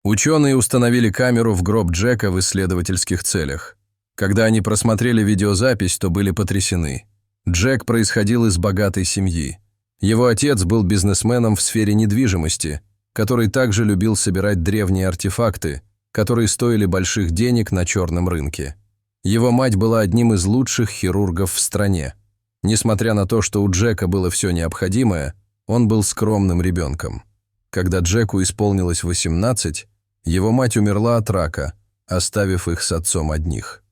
Ученые установили камеру в гроб Джека в исследовательских целях. Когда они просмотрели видеозапись, то были потрясены. Джек происходил из богатой семьи. Его отец был бизнесменом в сфере недвижимости, который также любил собирать древние артефакты, которые стоили больших денег на черном рынке. Его мать была одним из лучших хирургов в стране. Несмотря на то, что у Джека было все необходимое, он был скромным ребенком. Когда Джеку исполнилось 18, его мать умерла от рака, оставив их с отцом одних.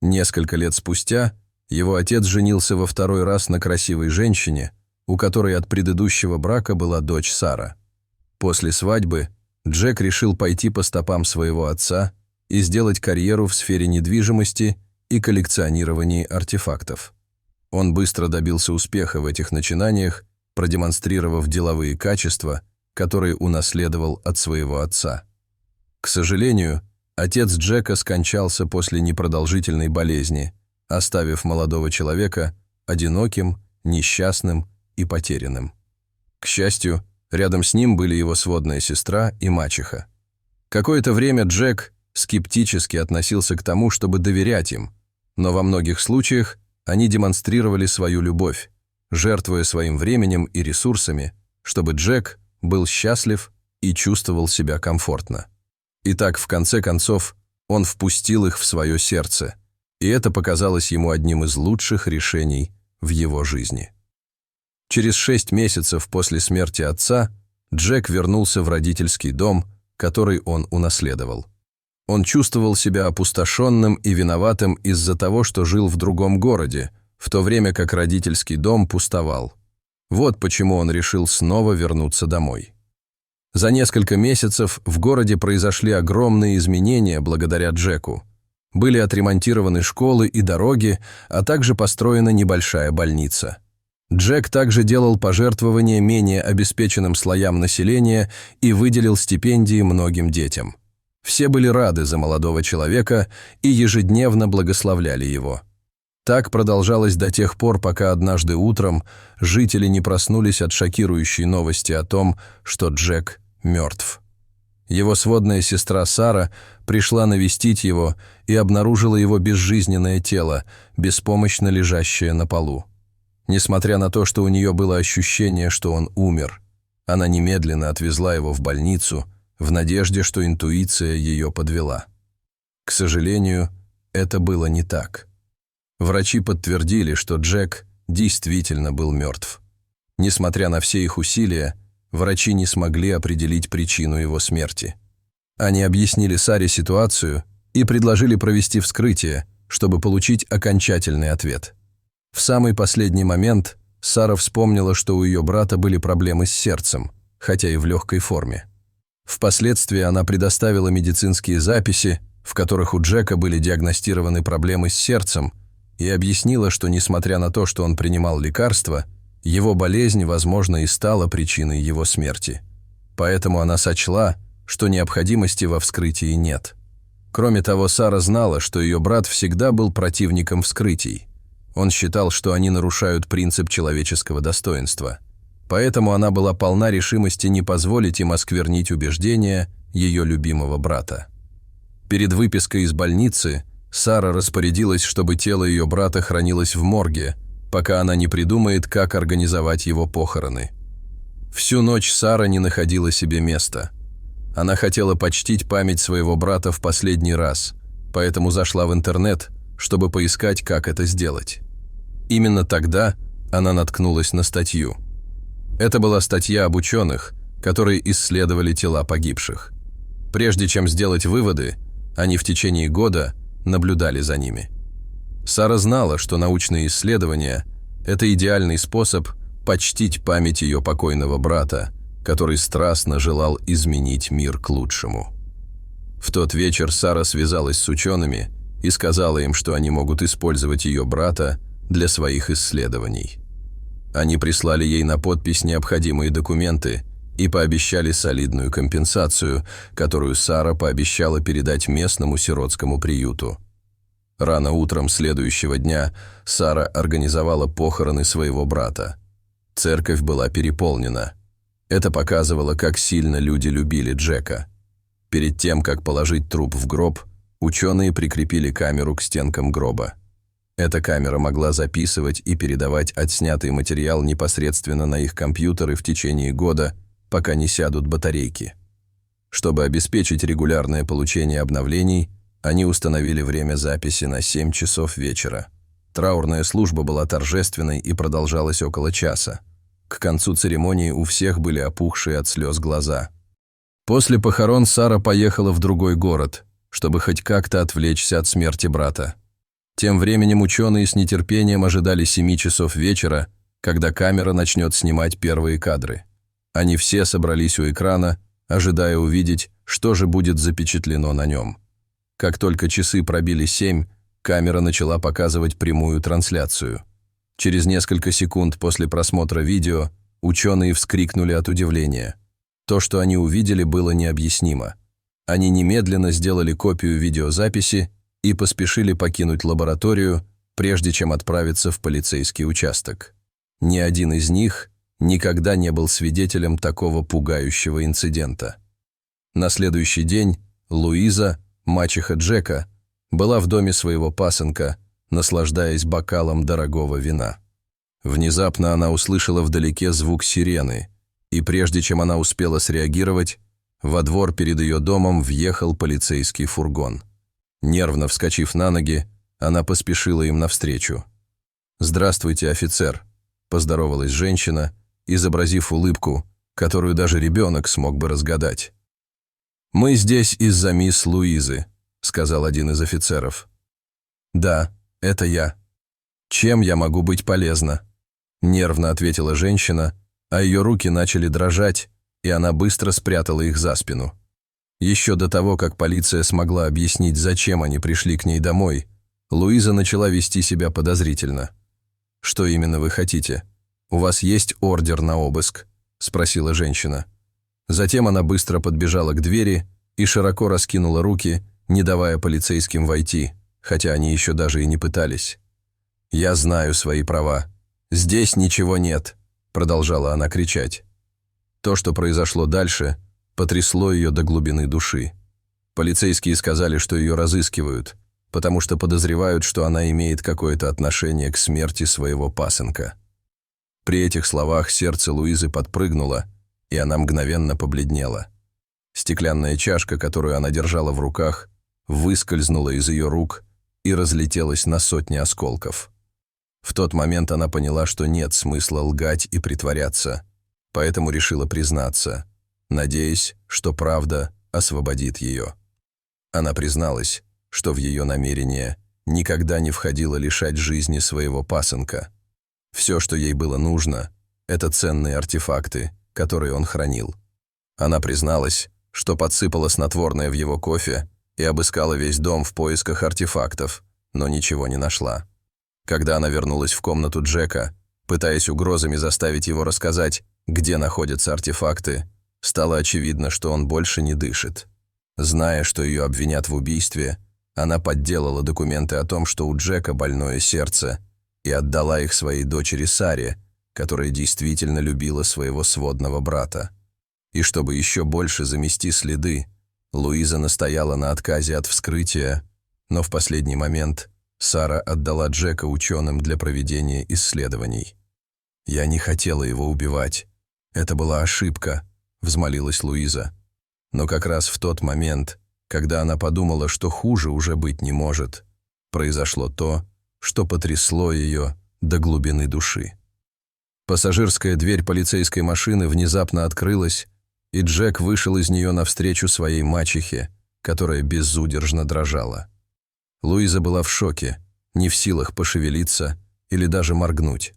Несколько лет спустя его отец женился во второй раз на красивой женщине, у которой от предыдущего брака была дочь Сара. После свадьбы Джек решил пойти по стопам своего отца и сделать карьеру в сфере недвижимости и коллекционировании артефактов. Он быстро добился успеха в этих начинаниях, продемонстрировав деловые качества, которые унаследовал от своего отца. К сожалению, отец Джека скончался после непродолжительной болезни, оставив молодого человека одиноким, несчастным и потерянным. К счастью, рядом с ним были его сводная сестра и мачеха. Какое-то время Джек скептически относился к тому, чтобы доверять им, но во многих случаях они демонстрировали свою любовь, жертвуя своим временем и ресурсами, чтобы Джек был счастлив и чувствовал себя комфортно. И так, в конце концов, он впустил их в свое сердце, и это показалось ему одним из лучших решений в его жизни. Через 6 месяцев после смерти отца Джек вернулся в родительский дом, который он унаследовал. Он чувствовал себя опустошенным и виноватым из-за того, что жил в другом городе, в то время как родительский дом пустовал. Вот почему он решил снова вернуться домой. За несколько месяцев в городе произошли огромные изменения благодаря Джеку. Были отремонтированы школы и дороги, а также построена небольшая больница. Джек также делал пожертвования менее обеспеченным слоям населения и выделил стипендии многим детям. Все были рады за молодого человека и ежедневно благословляли его. Так продолжалось до тех пор, пока однажды утром жители не проснулись от шокирующей новости о том, что Джек мертв. Его сводная сестра Сара пришла навестить его и обнаружила его безжизненное тело, беспомощно лежащее на полу. Несмотря на то, что у нее было ощущение, что он умер, она немедленно отвезла его в больницу в надежде, что интуиция ее подвела. К сожалению, это было не так. Врачи подтвердили, что Джек действительно был мертв. Несмотря на все их усилия, врачи не смогли определить причину его смерти. Они объяснили Саре ситуацию и предложили провести вскрытие, чтобы получить окончательный ответ. В самый последний момент Сара вспомнила, что у ее брата были проблемы с сердцем, хотя и в легкой форме. Впоследствии она предоставила медицинские записи, в которых у Джека были диагностированы проблемы с сердцем, и объяснила, что, несмотря на то, что он принимал лекарства, его болезнь, возможно, и стала причиной его смерти. Поэтому она сочла, что необходимости во вскрытии нет. Кроме того, Сара знала, что ее брат всегда был противником вскрытий. Он считал, что они нарушают принцип человеческого достоинства. Поэтому она была полна решимости не позволить им осквернить убеждения ее любимого брата. Перед выпиской из больницы Сара распорядилась, чтобы тело ее брата хранилось в морге, пока она не придумает, как организовать его похороны. Всю ночь Сара не находила себе места. Она хотела почтить память своего брата в последний раз, поэтому зашла в интернет, чтобы поискать, как это сделать. Именно тогда она наткнулась на статью. Это была статья об ученых, которые исследовали тела погибших. Прежде чем сделать выводы, они в течение года наблюдали за ними. Сара знала, что научные исследования – это идеальный способ почтить память ее покойного брата, который страстно желал изменить мир к лучшему. В тот вечер Сара связалась с учеными и сказала им, что они могут использовать ее брата для своих исследований. Они прислали ей на подпись необходимые документы и пообещали солидную компенсацию, которую Сара пообещала передать местному сиротскому приюту. Рано утром следующего дня Сара организовала похороны своего брата. Церковь была переполнена. Это показывало, как сильно люди любили Джека. Перед тем, как положить труп в гроб, ученые прикрепили камеру к стенкам гроба. Эта камера могла записывать и передавать отснятый материал непосредственно на их компьютеры в течение года, пока не сядут батарейки. Чтобы обеспечить регулярное получение обновлений, они установили время записи на 7 часов вечера. Траурная служба была торжественной и продолжалась около часа. К концу церемонии у всех были опухшие от слез глаза. После похорон Сара поехала в другой город, чтобы хоть как-то отвлечься от смерти брата. Тем временем ученые с нетерпением ожидали 7 часов вечера, когда камера начнет снимать первые кадры. Они все собрались у экрана, ожидая увидеть, что же будет запечатлено на нем. Как только часы пробили 7, камера начала показывать прямую трансляцию. Через несколько секунд после просмотра видео ученые вскрикнули от удивления. То, что они увидели, было необъяснимо. Они немедленно сделали копию видеозаписи и поспешили покинуть лабораторию, прежде чем отправиться в полицейский участок. Ни один из них никогда не был свидетелем такого пугающего инцидента. На следующий день Луиза, мачеха Джека, была в доме своего пасынка, наслаждаясь бокалом дорогого вина. Внезапно она услышала вдалеке звук сирены, и прежде чем она успела среагировать, во двор перед ее домом въехал полицейский фургон. Нервно вскочив на ноги, она поспешила им навстречу. «Здравствуйте, офицер», – поздоровалась женщина, изобразив улыбку, которую даже ребенок смог бы разгадать. «Мы здесь из-за мисс Луизы», – сказал один из офицеров. «Да, это я. Чем я могу быть полезна?» – нервно ответила женщина, а ее руки начали дрожать, и она быстро спрятала их за спину. Еще до того, как полиция смогла объяснить, зачем они пришли к ней домой, Луиза начала вести себя подозрительно. «Что именно вы хотите? У вас есть ордер на обыск?» – спросила женщина. Затем она быстро подбежала к двери и широко раскинула руки, не давая полицейским войти, хотя они еще даже и не пытались. «Я знаю свои права. Здесь ничего нет», – продолжала она кричать. То, что произошло дальше, потрясло ее до глубины души. Полицейские сказали, что ее разыскивают, потому что подозревают, что она имеет какое-то отношение к смерти своего пасынка. При этих словах сердце Луизы подпрыгнуло, и она мгновенно побледнела. Стеклянная чашка, которую она держала в руках, выскользнула из ее рук и разлетелась на сотни осколков. В тот момент она поняла, что нет смысла лгать и притворяться, поэтому решила признаться, надеясь, что правда освободит ее. Она призналась, что в ее намерение никогда не входило лишать жизни своего пасынка. Все, что ей было нужно, это ценные артефакты, которые он хранил. Она призналась, что подсыпала снотворное в его кофе и обыскала весь дом в поисках артефактов, но ничего не нашла. Когда она вернулась в комнату Джека, пытаясь угрозами заставить его рассказать, где находятся артефакты, стало очевидно, что он больше не дышит. Зная, что ее обвинят в убийстве, она подделала документы о том, что у Джека больное сердце, и отдала их своей дочери Саре, которая действительно любила своего сводного брата. И чтобы еще больше замести следы, Луиза настояла на отказе от вскрытия, но в последний момент Сара отдала Джека ученым для проведения исследований. «Я не хотела его убивать. Это была ошибка», — взмолилась Луиза. Но как раз в тот момент, когда она подумала, что хуже уже быть не может, произошло то, что потрясло ее до глубины души. Пассажирская дверь полицейской машины внезапно открылась, и Джек вышел из нее навстречу своей мачехе, которая безудержно дрожала. Луиза была в шоке, не в силах пошевелиться или даже моргнуть.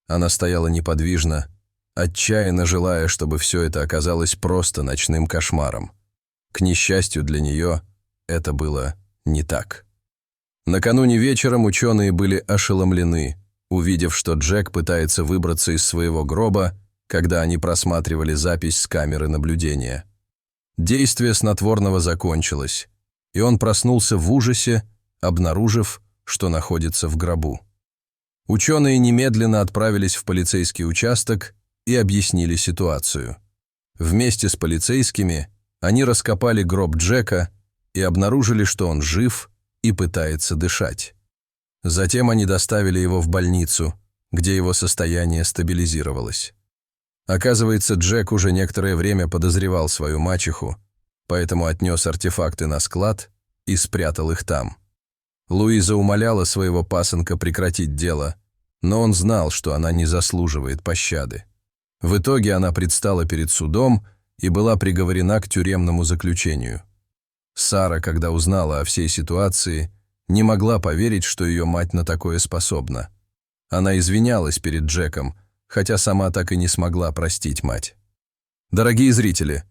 Она стояла неподвижно, отчаянно желая, чтобы все это оказалось просто ночным кошмаром. К несчастью для нее, это было не так. Накануне вечером ученые были ошеломлены, увидев, что Джек пытается выбраться из своего гроба, когда они просматривали запись с камеры наблюдения. Действие снотворного закончилось, и он проснулся в ужасе, обнаружив, что находится в гробу. Ученые немедленно отправились в полицейский участок и объяснили ситуацию. Вместе с полицейскими Они раскопали гроб Джека и обнаружили, что он жив и пытается дышать. Затем они доставили его в больницу, где его состояние стабилизировалось. Оказывается, Джек уже некоторое время подозревал свою мачеху, поэтому отнес артефакты на склад и спрятал их там. Луиза умоляла своего пасынка прекратить дело, но он знал, что она не заслуживает пощады. В итоге она предстала перед судом и была приговорена к тюремному заключению. Сара, когда узнала о всей ситуации, не могла поверить, что ее мать на такое способна. Она извинялась перед Джеком, хотя сама так и не смогла простить мать. Дорогие зрители,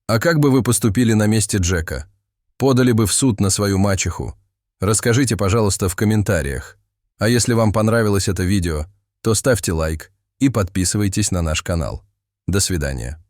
а как бы вы поступили на месте Джека? Подали бы в суд на свою мачеху? Расскажите, пожалуйста, в комментариях. А если вам понравилось это видео, то ставьте лайк и подписывайтесь на наш канал. До свидания.